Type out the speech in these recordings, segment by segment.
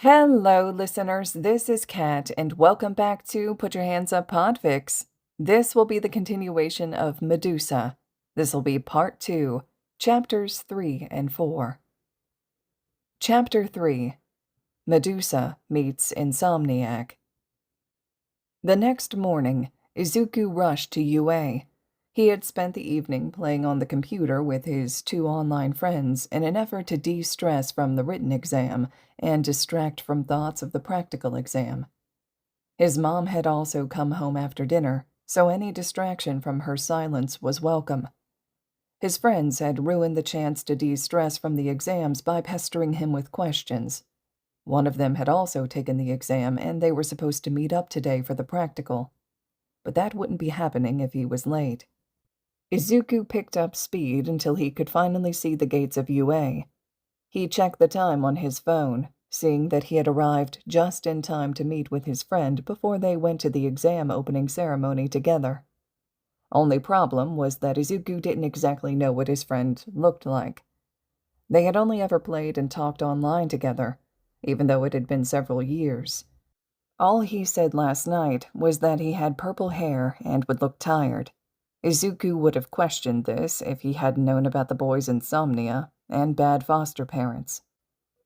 Hello, listeners. This is Kat, and welcome back to Put Your Hands Up Podfics. This will be the continuation of Medusa. This will be Part 2, Chapters 3 and 4. Chapter 3, Medusa Meets Insomniac. The next morning, Izuku rushed to UA. He had spent the evening playing on the computer with his two online friends in an effort to de-stress from the written exam and distract from thoughts of the practical exam. His mom had also come home after dinner, so any distraction from her silence was welcome. His friends had ruined the chance to de-stress from the exams by pestering him with questions. One of them had also taken the exam, and they were supposed to meet up today for the practical. But that wouldn't be happening if he was late. Izuku picked up speed until he could finally see the gates of UA. He checked the time on his phone, seeing that he had arrived just in time to meet with his friend before they went to the exam opening ceremony together. Only problem was that Izuku didn't exactly know what his friend looked like. They had only ever played and talked online together, even though it had been several years. All he said last night was that he had purple hair and would look tired. Izuku would have questioned this if he hadn't known about the boy's insomnia and bad foster parents,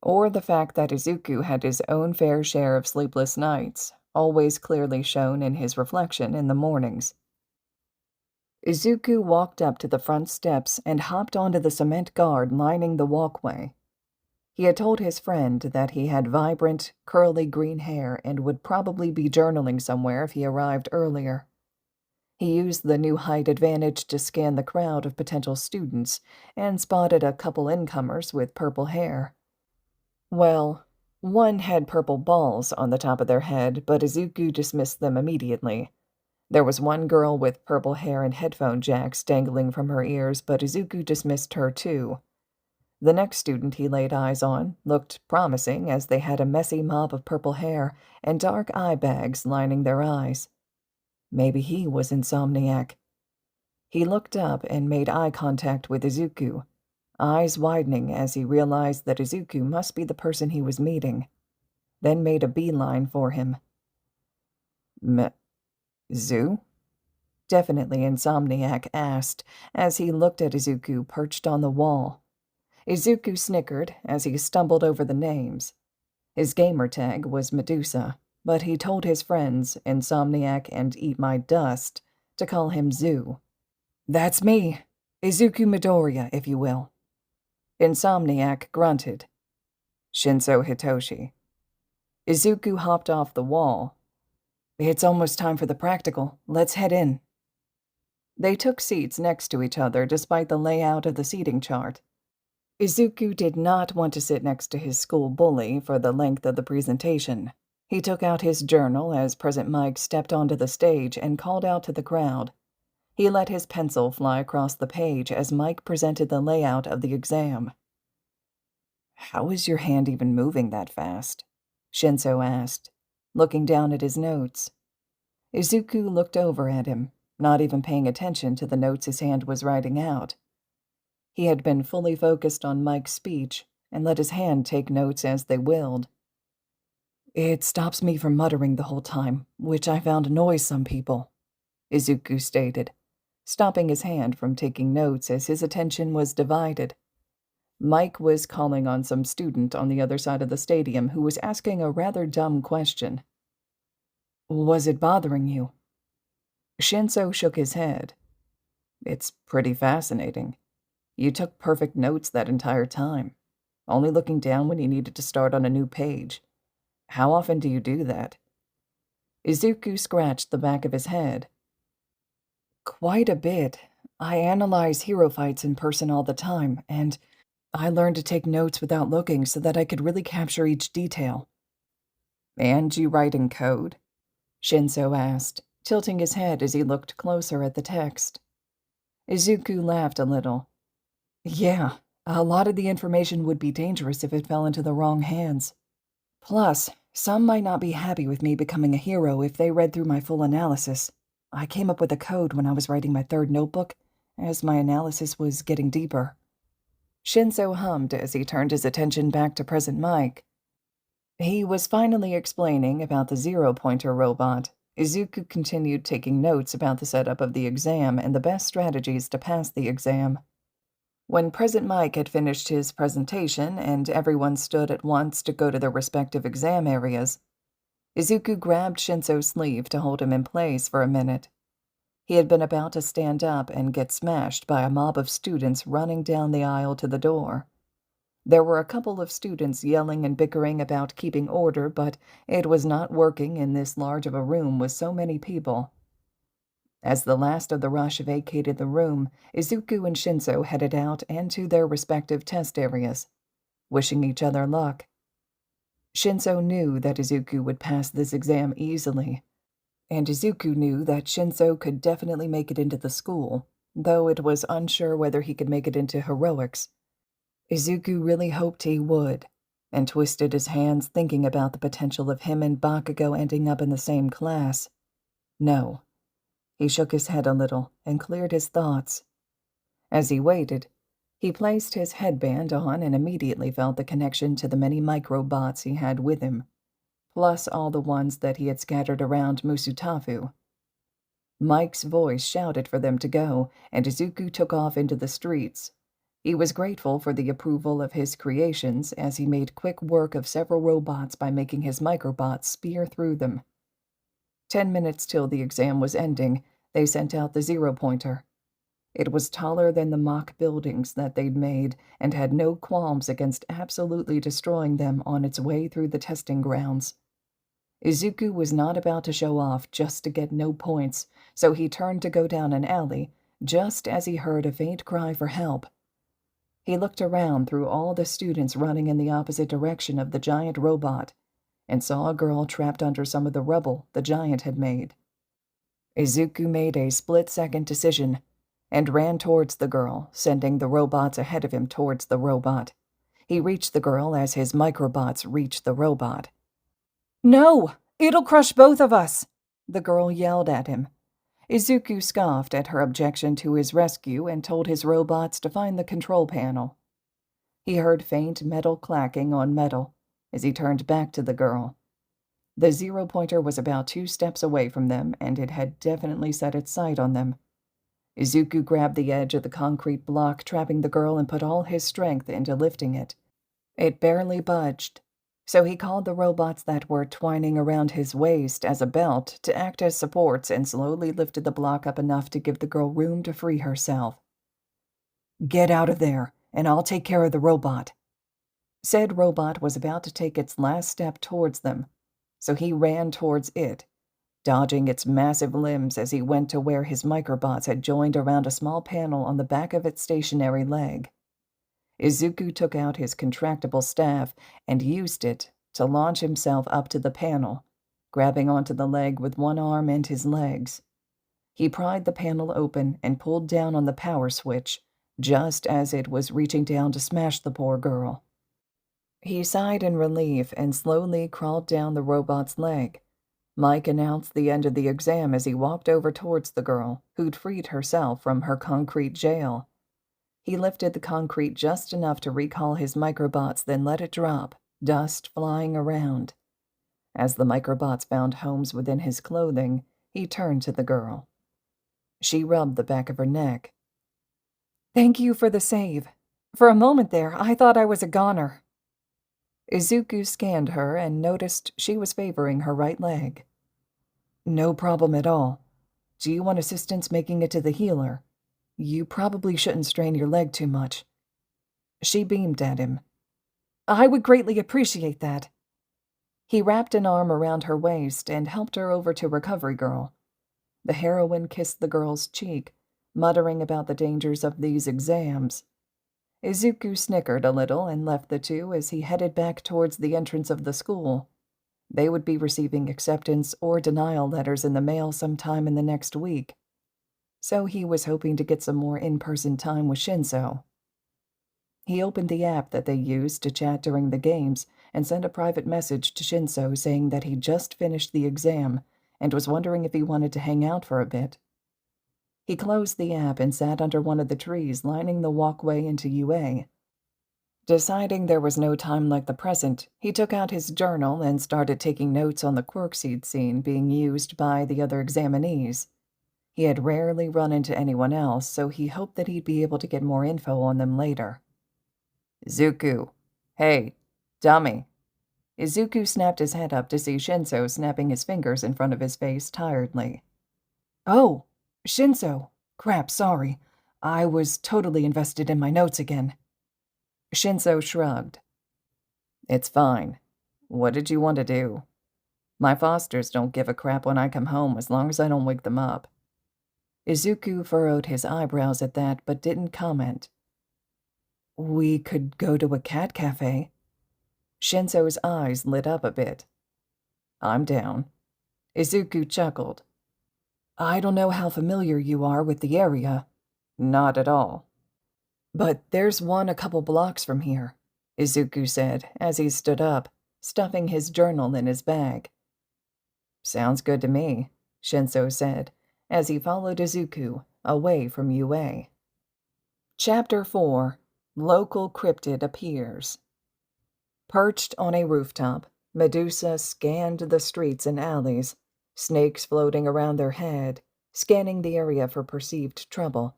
or the fact that Izuku had his own fair share of sleepless nights, always clearly shown in his reflection in the mornings. Izuku walked up to the front steps and hopped onto the cement guard lining the walkway. He had told his friend that he had vibrant, curly green hair and would probably be journaling somewhere if he arrived earlier. He used the new height advantage to scan the crowd of potential students and spotted a couple incomers with purple hair. Well, one had purple balls on the top of their head, but Izuku dismissed them immediately. There was one girl with purple hair and headphone jacks dangling from her ears, but Izuku dismissed her too. The next student he laid eyes on looked promising, as they had a messy mop of purple hair and dark eye bags lining their eyes. Maybe he was insomniac. He looked up and made eye contact with Izuku, eyes widening as he realized that Izuku must be the person he was meeting, then made a beeline for him. Zu? Definitely Insomniac asked as he looked at Izuku perched on the wall. Izuku snickered as he stumbled over the names. His gamer tag was Medusa, but he told his friends, Insomniac and Eat My Dust, to call him Zu. "That's me. Izuku Midoriya, if you will." Insomniac grunted. "Shinso Hitoshi." Izuku hopped off the wall. "It's almost time for the practical. Let's head in." They took seats next to each other despite the layout of the seating chart. Izuku did not want to sit next to his school bully for the length of the presentation. He took out his journal as President Mike stepped onto the stage and called out to the crowd. He let his pencil fly across the page as Mike presented the layout of the exam. "How is your hand even moving that fast?" Shinso asked, looking down at his notes. Izuku looked over at him, not even paying attention to the notes his hand was writing out. He had been fully focused on Mike's speech and let his hand take notes as they willed. "It stops me from muttering the whole time, which I found annoys some people," Izuku stated, stopping his hand from taking notes as his attention was divided. Mike was calling on some student on the other side of the stadium who was asking a rather dumb question. "Was it bothering you?" Shinso shook his head. "It's pretty fascinating. You took perfect notes that entire time, only looking down when you needed to start on a new page. How often do you do that?" Izuku scratched the back of his head. "Quite a bit. I analyze hero fights in person all the time, and I learned to take notes without looking so that I could really capture each detail." "And you write in code?" Shinso asked, tilting his head as he looked closer at the text. Izuku laughed a little. "Yeah, a lot of the information would be dangerous if it fell into the wrong hands. Plus, some might not be happy with me becoming a hero if they read through my full analysis. I came up with a code when I was writing my third notebook, as my analysis was getting deeper." Shinso hummed as he turned his attention back to President Mike. He was finally explaining about the zero-pointer robot. Izuku continued taking notes about the setup of the exam and the best strategies to pass the exam. When President Mike had finished his presentation and everyone stood at once to go to their respective exam areas, Izuku grabbed Shinso's sleeve to hold him in place for a minute. He had been about to stand up and get smashed by a mob of students running down the aisle to the door. There were a couple of students yelling and bickering about keeping order, but it was not working in this large of a room with so many people. As the last of the rush vacated the room, Izuku and Shinso headed out and to their respective test areas, wishing each other luck. Shinso knew that Izuku would pass this exam easily, and Izuku knew that Shinso could definitely make it into the school, though it was unsure whether he could make it into heroics. Izuku really hoped he would, and twisted his hands thinking about the potential of him and Bakugo ending up in the same class. No. He shook his head a little and cleared his thoughts. As he waited, he placed his headband on and immediately felt the connection to the many microbots he had with him, plus all the ones that he had scattered around Musutafu. Mike's voice shouted for them to go, and Izuku took off into the streets. He was grateful for the approval of his creations as he made quick work of several robots by making his microbots spear through them. 10 minutes till the exam was ending, they sent out the zero-pointer. It was taller than the mock buildings that they'd made and had no qualms against absolutely destroying them on its way through the testing grounds. Izuku was not about to show off just to get no points, so he turned to go down an alley just as he heard a faint cry for help. He looked around through all the students running in the opposite direction of the giant robot and saw a girl trapped under some of the rubble the giant had made. Izuku made a split-second decision and ran towards the girl, sending the robots ahead of him towards the robot. He reached the girl as his microbots reached the robot. "No! It'll crush both of us!" the girl yelled at him. Izuku scoffed at her objection to his rescue and told his robots to find the control panel. He heard faint metal clacking on metal as he turned back to the girl. The zero-pointer was about 2 steps away from them, and it had definitely set its sight on them. Izuku grabbed the edge of the concrete block trapping the girl and put all his strength into lifting it. It barely budged, so he called the robots that were twining around his waist as a belt to act as supports and slowly lifted the block up enough to give the girl room to free herself. "Get out of there, and I'll take care of the robot." Said robot was about to take its last step towards them, so he ran towards it, dodging its massive limbs as he went to where his microbots had joined around a small panel on the back of its stationary leg. Izuku took out his contractible staff and used it to launch himself up to the panel, grabbing onto the leg with one arm and his legs. He pried the panel open and pulled down on the power switch, just as it was reaching down to smash the poor girl. He sighed in relief and slowly crawled down the robot's leg. Mike announced the end of the exam as he walked over towards the girl, who'd freed herself from her concrete jail. He lifted the concrete just enough to recall his microbots, then let it drop, dust flying around. As the microbots found homes within his clothing, he turned to the girl. She rubbed the back of her neck. "Thank you for the save. For a moment there, I thought I was a goner." Izuku scanned her and noticed she was favoring her right leg. "No problem at all. Do you want assistance making it to the healer? You probably shouldn't strain your leg too much." She beamed at him. "I would greatly appreciate that." He wrapped an arm around her waist and helped her over to Recovery Girl. The heroine kissed the girl's cheek, muttering about the dangers of these exams. Izuku snickered a little and left the two as he headed back towards the entrance of the school. They would be receiving acceptance or denial letters in the mail sometime in the next week, so he was hoping to get some more in-person time with Shinso. He opened the app that they used to chat during the games and sent a private message to Shinso saying that he'd just finished the exam and was wondering if he wanted to hang out for a bit. He closed the app and sat under one of the trees lining the walkway into UA. Deciding there was no time like the present, he took out his journal and started taking notes on the quirks he'd seen being used by the other examinees. He had rarely run into anyone else, so he hoped that he'd be able to get more info on them later. Izuku. Hey, dummy. Izuku snapped his head up to see Shinso snapping his fingers in front of his face tiredly. Oh, Shinso. Crap, sorry. I was totally invested in my notes again. Shinso shrugged. It's fine. What did you want to do? My fosters don't give a crap when I come home as long as I don't wake them up. Izuku furrowed his eyebrows at that, but didn't comment. We could go to a cat cafe. Shinso's eyes lit up a bit. I'm down. Izuku chuckled. I don't know how familiar you are with the area. Not at all. But there's one a couple blocks from here, Izuku said as he stood up, stuffing his journal in his bag. Sounds good to me, Shinso said, as he followed Izuku away from UA. Chapter 4. Local Cryptid Appears. Perched on a rooftop, Medusa scanned the streets and alleys, snakes floating around their head, scanning the area for perceived trouble.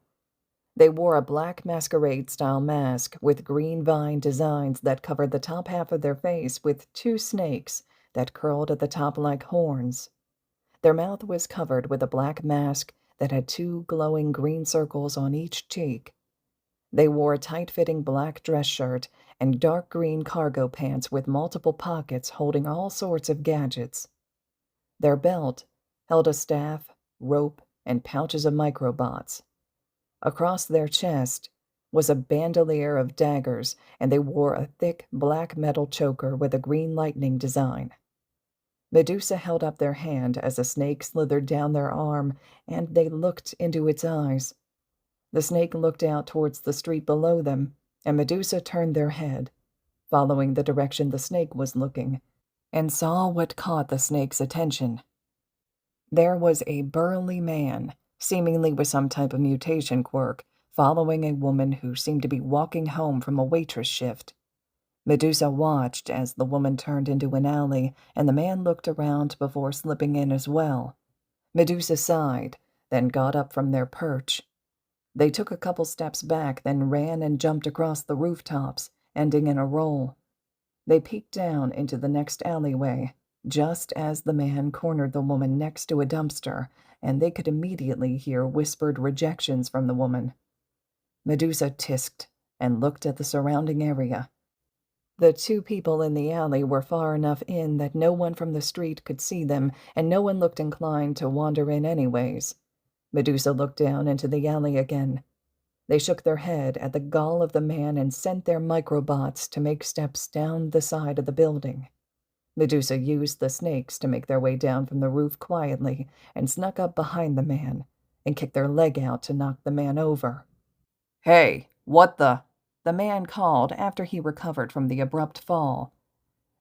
They wore a black masquerade-style mask with green vine designs that covered the top half of their face with two snakes that curled at the top like horns. Their mouth was covered with a black mask that had two glowing green circles on each cheek. They wore a tight-fitting black dress shirt and dark green cargo pants with multiple pockets holding all sorts of gadgets. Their belt held a staff, rope, and pouches of microbots. Across their chest was a bandolier of daggers, and they wore a thick black metal choker with a green lightning design. Medusa held up their hand as a snake slithered down their arm, and they looked into its eyes. The snake looked out towards the street below them, and Medusa turned their head, following the direction the snake was looking, and saw what caught the snake's attention. There was a burly man, seemingly with some type of mutation quirk, following a woman who seemed to be walking home from a waitress shift. Medusa watched as the woman turned into an alley, and the man looked around before slipping in as well. Medusa sighed, then got up from their perch. They took a couple steps back, then ran and jumped across the rooftops, ending in a roll. They peeked down into the next alleyway, just as the man cornered the woman next to a dumpster, and they could immediately hear whispered rejections from the woman. Medusa tisked and looked at the surrounding area. The two people in the alley were far enough in that no one from the street could see them, and no one looked inclined to wander in anyways. Medusa looked down into the alley again. They shook their head at the gall of the man and sent their microbots to make steps down the side of the building. Medusa used the snakes to make their way down from the roof quietly and snuck up behind the man and kicked their leg out to knock the man over. Hey, what the? The man called after he recovered from the abrupt fall.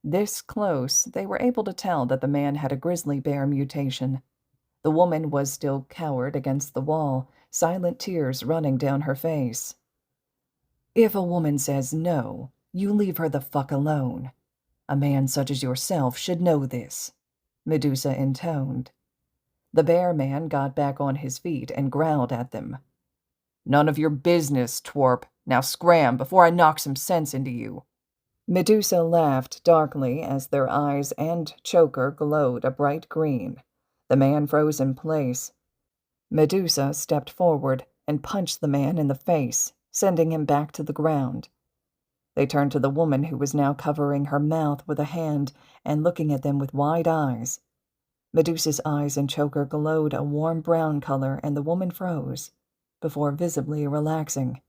This close, they were able to tell that the man had a grizzly bear mutation. The woman was still cowered against the wall, silent tears running down her face. If a woman says no, you leave her the fuck alone. A man such as yourself should know this, Medusa intoned. The bear man got back on his feet and growled at them. None of your business, twerp. Now scram before I knock some sense into you. Medusa laughed darkly as their eyes and choker glowed a bright green. The man froze in place. Medusa stepped forward and punched the man in the face, sending him back to the ground. They turned to the woman who was now covering her mouth with a hand and looking at them with wide eyes. Medusa's eyes and choker glowed a warm brown color, and the woman froze, before visibly relaxing.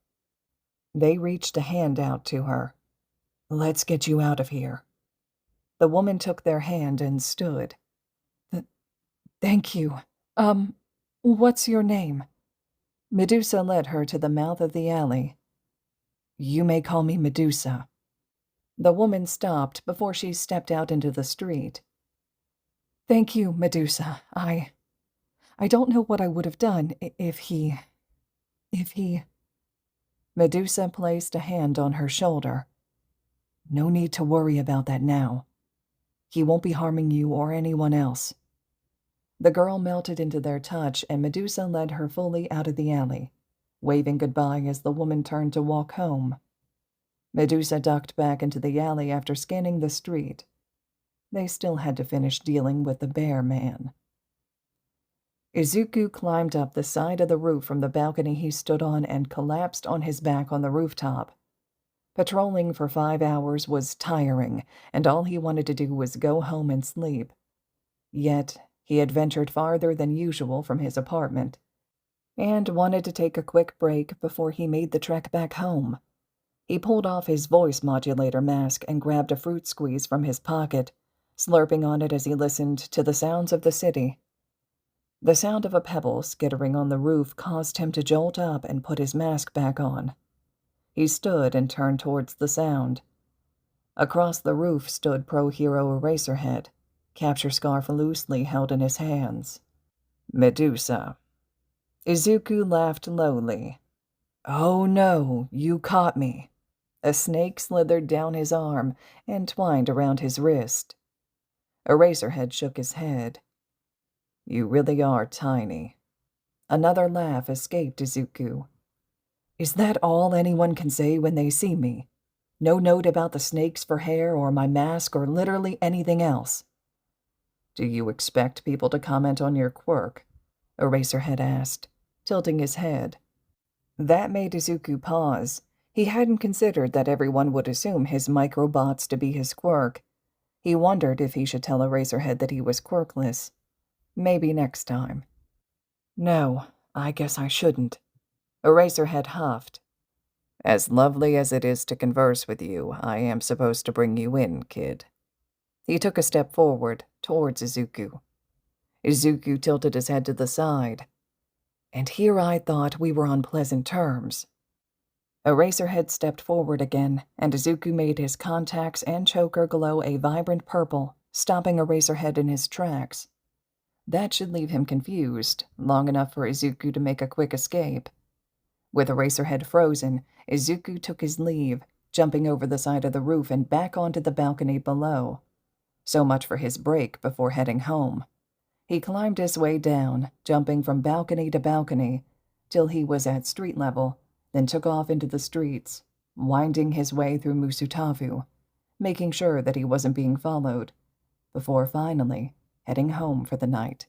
They reached a hand out to her. Let's get you out of here. The woman took their hand and stood. Thank you. What's your name? Medusa led her to the mouth of the alley. You may call me Medusa. The woman stopped before she stepped out into the street. Thank you, Medusa. I don't know what I would have done if he... Medusa placed a hand on her shoulder. No need to worry about that now. He won't be harming you or anyone else." The girl melted into their touch, and Medusa led her fully out of the alley, waving goodbye as the woman turned to walk home. Medusa ducked back into the alley after scanning the street. They still had to finish dealing with the bear man. Izuku climbed up the side of the roof from the balcony he stood on and collapsed on his back on the rooftop. Patrolling for 5 hours was tiring, and all he wanted to do was go home and sleep. Yet, he had ventured farther than usual from his apartment, and wanted to take a quick break before he made the trek back home. He pulled off his voice modulator mask and grabbed a fruit squeeze from his pocket, slurping on it as he listened to the sounds of the city. The sound of a pebble skittering on the roof caused him to jolt up and put his mask back on. He stood and turned towards the sound. Across the roof stood Pro Hero Eraserhead, capture scarf loosely held in his hands. "Medusa." Izuku laughed lowly. "Oh no, you caught me." A snake slithered down his arm and twined around his wrist. Eraserhead shook his head. "You really are tiny." Another laugh escaped Izuku. "Is that all anyone can say when they see me? No note about the snakes for hair or my mask or literally anything else?" "Do you expect people to comment on your quirk?" Eraserhead asked, tilting his head. That made Izuku pause. He hadn't considered that everyone would assume his microbots to be his quirk. He wondered if he should tell Eraserhead that he was quirkless. Maybe next time. "No, I guess I shouldn't." Eraserhead huffed. "As lovely as it is to converse with you, I am supposed to bring you in, kid." He took a step forward, towards Izuku. Izuku tilted his head to the side. "And here I thought we were on pleasant terms." Eraserhead stepped forward again, and Izuku made his contacts and choker glow a vibrant purple, stopping Eraserhead in his tracks. That should leave him confused, long enough for Izuku to make a quick escape. With Eraserhead frozen, Izuku took his leave, jumping over the side of the roof and back onto the balcony below. So much for his break before heading home. He climbed his way down, jumping from balcony to balcony, till he was at street level, then took off into the streets, winding his way through Musutavu, making sure that he wasn't being followed, before finally heading home for the night.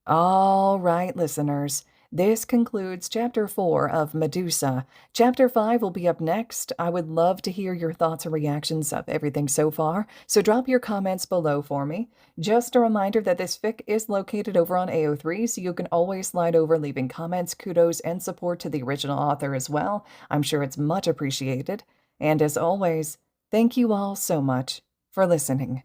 All right, listeners. This concludes Chapter 4 of Medusa. Chapter 5 will be up next. I would love to hear your thoughts and reactions of everything so far, so drop your comments below for me. Just a reminder that this fic is located over on AO3, so you can always slide over leaving comments, kudos, and support to the original author as well. I'm sure it's much appreciated. And as always, thank you all so much for listening.